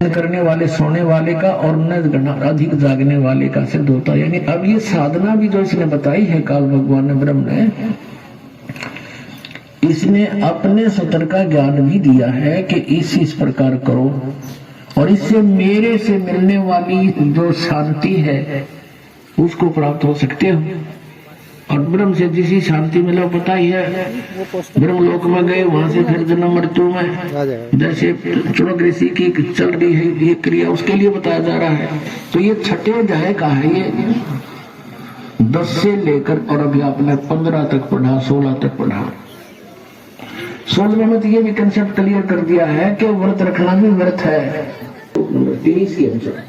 करने वाले सोने वाले का और न अधिक जागने वाले का सिद्ध होता है। यानी अब ये साधना भी जो इसने बताई है काल भगवान ने ब्रह्म ने, इसने अपने सतर का ज्ञान भी दिया है कि इस प्रकार करो और इससे मेरे से मिलने वाली जो शांति है उसको प्राप्त हो सकते हो। और ब्रह्म से जिसी शांति मिला पता ही है, ब्रह्म लोक में गए, वहां से फिर जन्म मृत्यु में जैसे चुनक ऋषि की चल रही है ये क्रिया, उसके लिए बताया जा रहा है। तो ये छठे अध्याय का है, ये 10 से लेकर और अभी आपने 15 तक पढ़ा, 16 तक पढ़ा। 16 में तो ये भी कंसेप्ट क्लियर कर दिया है कि व्रत रखना भी व्रत है। 23 की अनुसार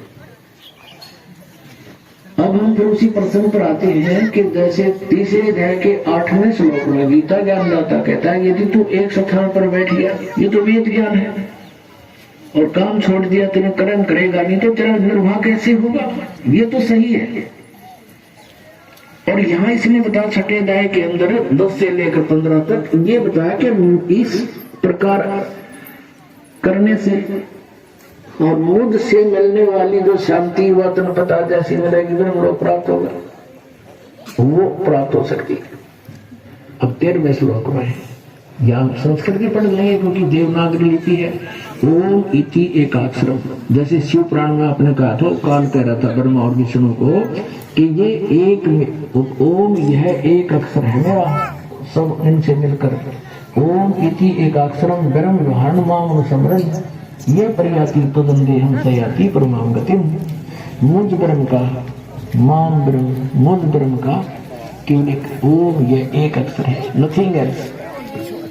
अब हम फिर उसी प्रसंग पर आते हैं कि जैसे तीसरे अध्याय के 8वें श्लोक में गीता ज्ञानदाता कहता है यदि तू एक स्थान पर बैठ गया, ये तो वेद ज्ञान है, और काम छोड़ दिया, तेरे कर्म करेगा नहीं तो तेरा निर्वाह कैसे होगा, ये तो सही है। और यहाँ इसने बताया छठे अध्याय के अंदर 10 से लेकर 15 तक ये बताया कि इस प्रकार करने से और मुझ से मिलने वाली जो शांति वह तन पता जैसी मिलेगी, ब्रह्म लोक प्राप्त होगा, वो प्राप्त हो सकती है। अब 13वें श्लोक में यहाँ संस्कृत की पढ़ लेंगे क्योंकि देवनागरी लिपि है। ओम इति एकाक्षरम, जैसे शिव पुराण में आपने कहा था, काल कह रहा था ब्रह्मा और विष्णु को कि ये एक ओम, यह एक अक्षर है मेरा, सब इनसे मिलकर ओम इति एकाक्षरम ब्रह्म विहान माम समरण ये प्रयाति तदंदे हम सयाति परमाम गतिम। मुझ ब्रह्म का, माम ब्रह्म, मुझ ब्रह्म का केवल ओम, ये एक अक्षर है, नथिंग एल्स।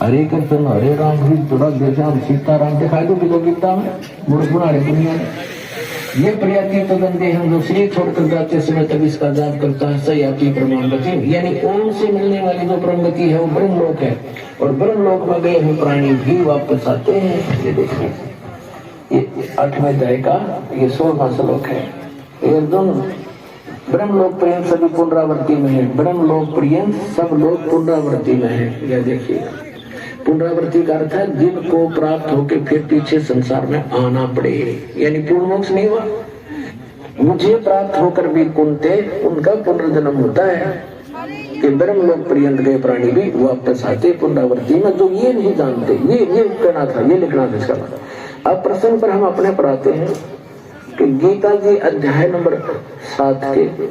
हरे कृष्ण हरे राम सीताराम दिखाई दो किलो गीता में, मुड़गुणारे दुनिया में ये प्रयाति तदंदे हम जो शरीर छोड़कर जाते समय तब इसका जाप करता है सयाति परमाम गतिम। यानी ओम से मिलने वाली जो परम गति है वो ब्रह्म लोक है, और ब्रह्म लोक में गए हुए प्राणी भी वापस आते हैं। ये देखिए ये 8वें अध्याय का ये 16वां श्लोक है। ये दोनों ब्रह्मलोक पर्यंत सभी पुनरावृत्ति में है, ब्रह्मलोक पर्यंत सब लोग पुनरावृत्ति में है। यह देखिए पुनरावृत्ति का अर्थ है जिनको प्राप्त होके फिर पीछे संसार में आना पड़े, यानी पूर्ण मोक्ष नहीं हुआ, मुझे प्राप्त होकर भी कुंते उनका पुनर्जन्म होता है कि ब्रह्मलोक पर्यंत गए प्राणी भी वापस आते पुनरावृत्ति में। जो ये नहीं जानते, ये कहना था, ये लिखना था इसका मतलब। अब प्रसंग पर हम अपने पर आते हैं कि गीता जी अध्याय नंबर 7 के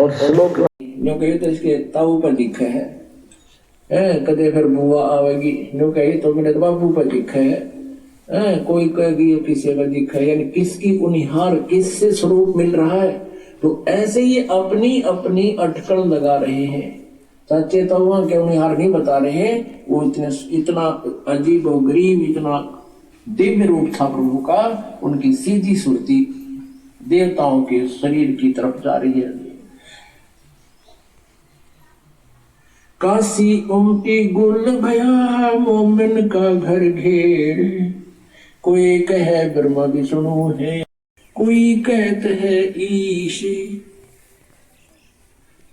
और श्लोक जो कहे तो इसके ताऊ पर लिखा है, कदे फिर बुआ आवेगी, जो कहे तो मेरे बाबू पर लिखा है, कोई कहेगी किसी पर लिखा है, यानी किसकी उनिहार किससे स्वरूप मिल रहा है। तो ऐसे ही अपनी अपनी अटकल लगा रहे हैं। सच्चे तो वहां के उनिहार नहीं बता रहे हैं, वो इतना अजीब और गरीब, इतना दिव्य रूप था प्रभु का, उनकी सीधी सुरती देवताओं के शरीर की तरफ जा रही है। काशी उमटी गुल भया मोमिन का घर घेर, कोई कहे ब्रह्मा विष्णु है, कोई कहते है ईश,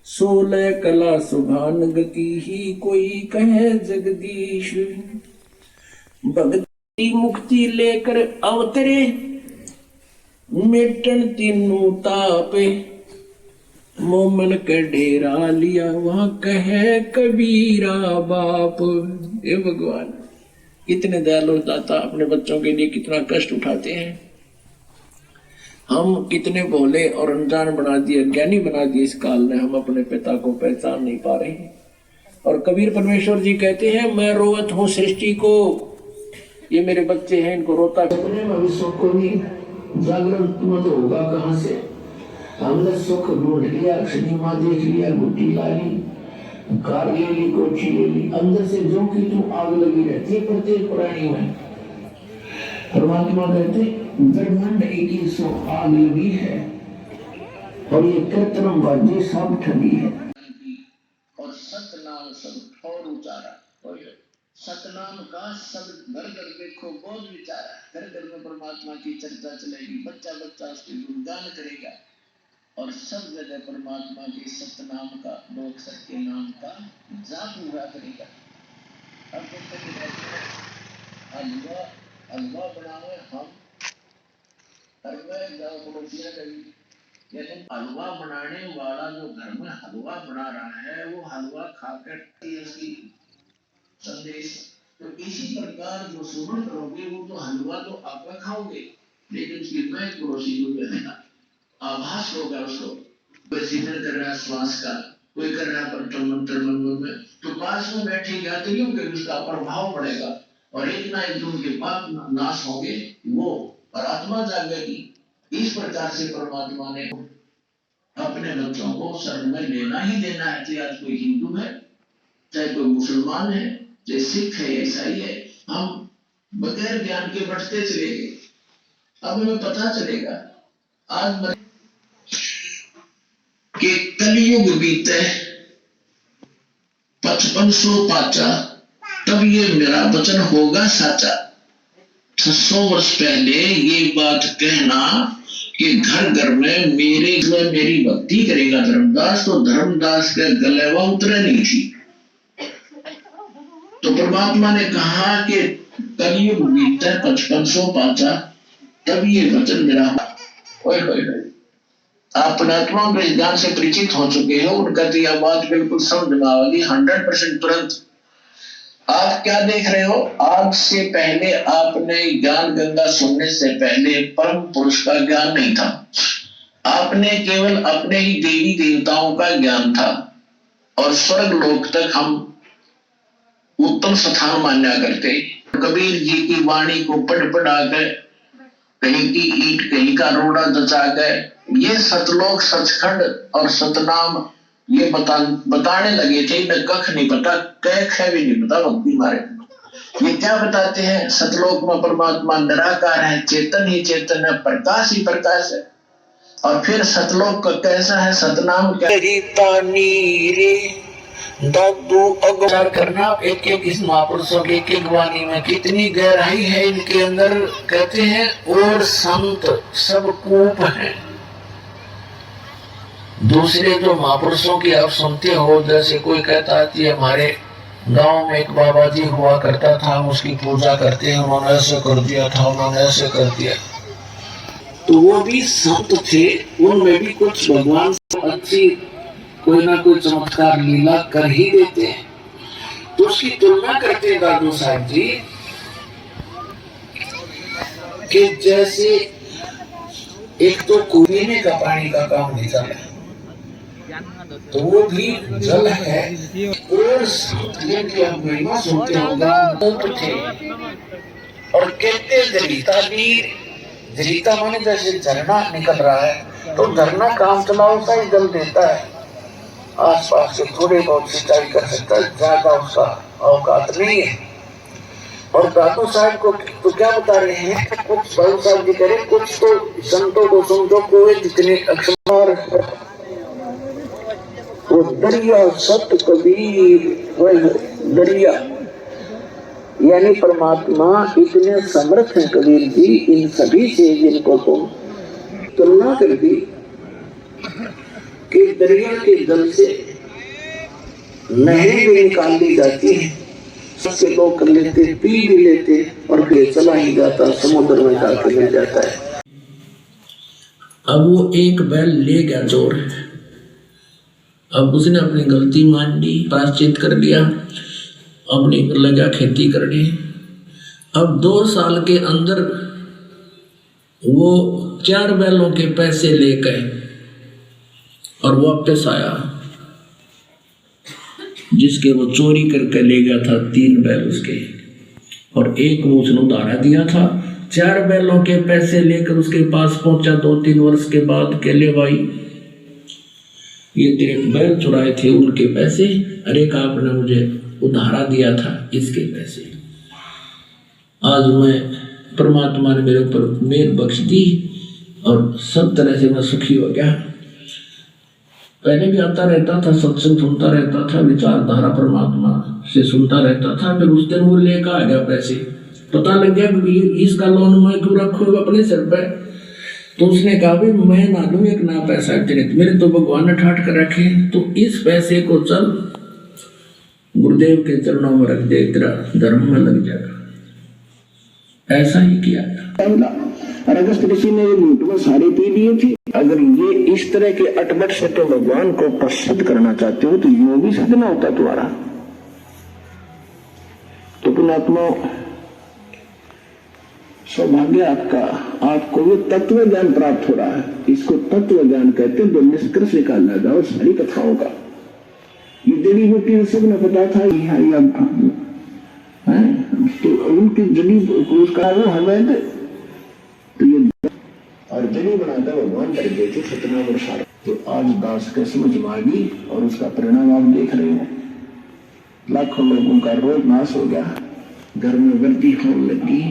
16 कला सुभान गति ही, कोई कहे जगदीश। भगत मुक्ति लेकर अवतरे, मिटन तीनों तापे, मोमन के डेरा लिया वहां कहे कबीरा बाप। ये भगवान कितने दयालु दाता अपने बच्चों के लिए कितना कष्ट उठाते हैं। हम कितने भोले और अनजान बना दिए, ज्ञानी बना दिए इस काल ने, हम अपने पिता को पहचान नहीं पा रहे हैं। और कबीर परमेश्वर जी कहते हैं मैं रोवत हूँ सृष्टि को, ये मेरे बच्चे हैं, इनको रोता भविष्य को भी जागरण मत होगा कहाँ से। हमने सुख ढूंढ लिया, सिनेमा देख लिया, गुट्टी ला ली, कार ले ली, कोठी ले ली, अंदर से जो की तू आग लगी रहती है प्रत्येक प्राणी में। परमात्मा कहते ब्रह्मांड एक सो आग लगी है और ये कृत्रिम बाजी सब ठगी है। और सतनाम सब और उचारा, सतनाम का शब्द घर घर देखो बहुत विचारा, घर घर में परमात्मा की चर्चा चलेगी, बच्चा बच्चा उसके गुणगान करेगा, और सब जगह परमात्मा के सतनाम का, दो अक्षर के नाम का जाप हुआ करेगा। अब हलवा हलवा बनावे हम लेकिन हलवा बनाने वाला जो घर में हलवा बना रहा है वो हलवा खाकर इसकी संदेश। तो इसी प्रकार जो सुमन करोगे वो तो हलवा तो आप खाओगे, लेकिन उसकी मैं पड़ोसी को जो है आभास होगा उसको। कोई सिमर कर रहा है श्वास का, कोई कर रहा है मंत्र मंत्र में, तो पास में बैठेगा तो क्योंकि उसका प्रभाव पड़ेगा और एक ना एक दिन उनके पाप नाश होंगे, वो और आत्मा जागेगी। इस प्रकार से परमात्मा ने अपने बच्चों को शरण में लेना ही देना है, चाहे आज कोई हिंदू है, चाहे कोई मुसलमान है, चाहे सिख है, ईसाई है। हम बगैर ज्ञान के बढ़ते चले गए। अब हमें पता चलेगा आज कि कलयुग बीते 5500 पाचा, तब ये मेरा वचन होगा साचा। 600 वर्ष पहले ये बात कहना कि घर घर में मेरी भक्ति करेगा धर्मदास, तो धर्मदास के गले वो उतरे नहीं थी। तो परमात्मा ने कहा कि कलयुग बीते 5500 पाचा, तब ये वचन मेरा होगा। आप पुण्यात्माओं के ज्ञान से परिचित हो चुके हो, उनका तो यह बात बिल्कुल समझ में आएगी 100% तुरंत। आप क्या देख रहे हो? आज से पहले आपने ज्ञान गंगा सुनने से पहले परम पुरुष का ज्ञान नहीं था। आपने केवल अपने ही देवी देवताओं का ज्ञान था और स्वर्ग लोक तक हम उत्तम स्थान माना करते। कबीर जी की वाणी को पढ़ कर कहीं की ईंट कहीं का रोड़ा दचा गए, ये सतलोक सचखंड और सतनाम ये बताने लगे थे। न कख नहीं पता, कह भी नहीं पता भक्ति मारे। ये क्या बताते हैं? सतलोक में परमात्मा निराकार है, चेतन ही चेतन है, प्रकाश ही प्रकाश है। और फिर सतलोक का कैसा है? सतनाम क्या दादू अगवार करना। एक एक इस महापुरुषों के एक एक वाणी में कितनी गहराई है इनके अंदर। कहते हैं और संत सब कूप हैं। दूसरे जो महापुरुषों की आप सुनते हो, जैसे कोई कहता है कि हमारे गांव में एक बाबा जी हुआ करता था, हम उसकी पूजा करते हैं, उन्होंने ऐसे कर दिया था, उन्होंने ऐसे कर दिया। तो वो भी संत थे, उनमें भी कुछ भगवान अच्छी कोई ना कोई चमत्कार लीला कर ही देते हैं। तो उसकी तुलना करते हैं दादू साहब जी कि जैसे एक तो कुएं का पानी का काम होता है, तो वो भी जल है। और की आप महिमा सुनते होंगे थे और कहते जरीता नीर, जरीता माने जैसे झरना निकल रहा है, तो झरना काम चलाओ सा ही जल देता है, आसपास से थोड़े बहुत सिंचाई कर सकता है, ज्यादा उसका औकात नहीं है। और दादू साहब को तो क्या बता रहे हैं? कुछ दादू साहब जी करें, कुछ तो संतों को समझो कुएं जितने अक्षर वो दरिया सत कबीर दरिया, यानी परमात्मा इतने समर्थ हैं कबीर जी इन सभी से, जिनको तुम तुलना कर दी कि दरिया के जल से नहरें भी निकाल ली जाती है, सबसे लोग कर लेते, पी भी लेते और फिर चला ही जाता, समुद्र में जाकर मिल जाता है। अब वो एक बैल ले गया चोर, अब उसने अपनी गलती मान ली, प्रायश्चित कर लिया, अब नहीं लगा खेती करने। अब 2 साल के अंदर वो 4 बैलों के पैसे ले गए और वापस आया, जिसके वो चोरी करके ले गया था 3 बैल उसके, और एक वो उसने उधारा दिया था। 4 बैलों के पैसे लेकर उसके पास पहुंचा 2-3 वर्ष के बाद के ले भाई ये तेरे बैल चुराए थे उनके पैसे, अरे का आपने मुझे उधारा दिया था इसके पैसे। आज मैं परमात्मा ने मेरे ऊपर मेहर बख्श दी और सब तरह से मैं सुखी हो गया। पहले भी आता रहता था, सत्संग सुनता रहता था, विचारधारा परमात्मा से सुनता रहता था। फिर उस दिन वो लेकर आ गया पैसे, पता लग गया कि इसका लोन मैं क्यों रखूँ अपने सिर पे। तो उसने कहा भी मैं ना लूं एक ना पैसा तेरे, मेरे तो भगवान ने ठाट कर रखे, तो इस पैसे को चल गुरुदेव के चरणों में रख दे, तेरा धर्म में लग जाएगा। ऐसा ही किया। और अगस्त ऋषि ने लूट में सारे पी लिए थे। अगर ये इस तरह के अटमट से तो भगवान को सिद्ध करना चाहते हो तो यूं भी सिद्ध ना होता तुम्हारा। तो पुण्यात्मा सौभाग्य आपका, आपको ये तत्व ज्ञान प्राप्त हो रहा है। इसको तत्व ज्ञान कहते हैं। जो निष्कर्ष निकालना जाओ सारी कथाओं का, ये जड़ी बूटी सबने पता था तो उनकी जड़ी उसका वो हमें तो ये और जड़ी बनाकर भगवान कर देते सतना वर्षा। तो आज दास के समझ में आ गई और उसका परिणाम आप देख रहे हो। लाखों लोगों का रोग नाश हो गया, घर में वृद्धि होने लगी,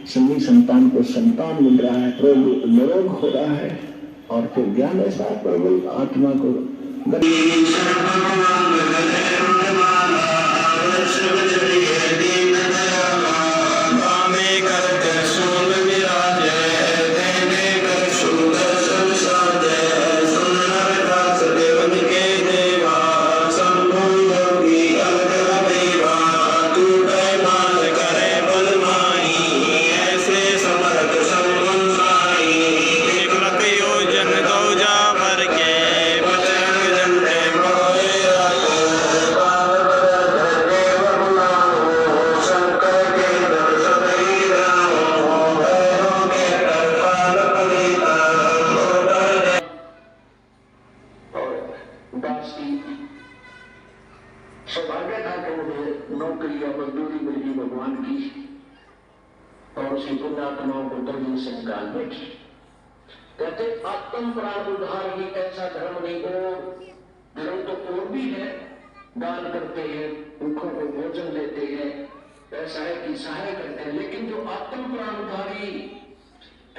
सभी संतान को संतान मिल रहा है, रोग निरोग हो रहा है। और फिर ज्ञान ऐसा प्रबल आत्मा को सौभाग्य था कि मुझे नौकरी और मजदूरी मिली भगवान की और उसी पुण्यात्माओं को दर्जन से निकाल बैठी। कहते आत्म प्राण उद्धार ही ऐसा धर्म नहीं। और धर्म तो और भी है, दान करते हैं, भूखों को भोजन देते हैं, ऐसा है कि सहाय करते हैं, लेकिन जो आत्म प्राण उद्धारी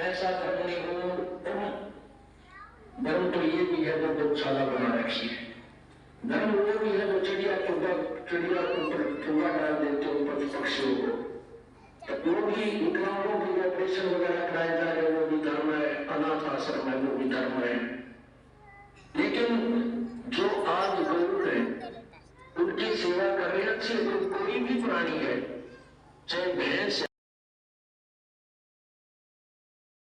ऐसा धर्म नहीं हो। धर्म तो ये भी है जो गौशाला बना रखी है। धर्म वो भी है जो चिड़िया को चूहा डाल देते हो पशु पक्षियों को। तो वो भी विकलांगों के ऑपरेशन वगैरह कराए जा रहे, वो भी धर्म है। अनाथ आश्रम है, वो भी धर्म है। लेकिन जो आज गौर है उनकी सेवा कर रहे अच्छे, कोई भी प्राणी है, चाहे भैंस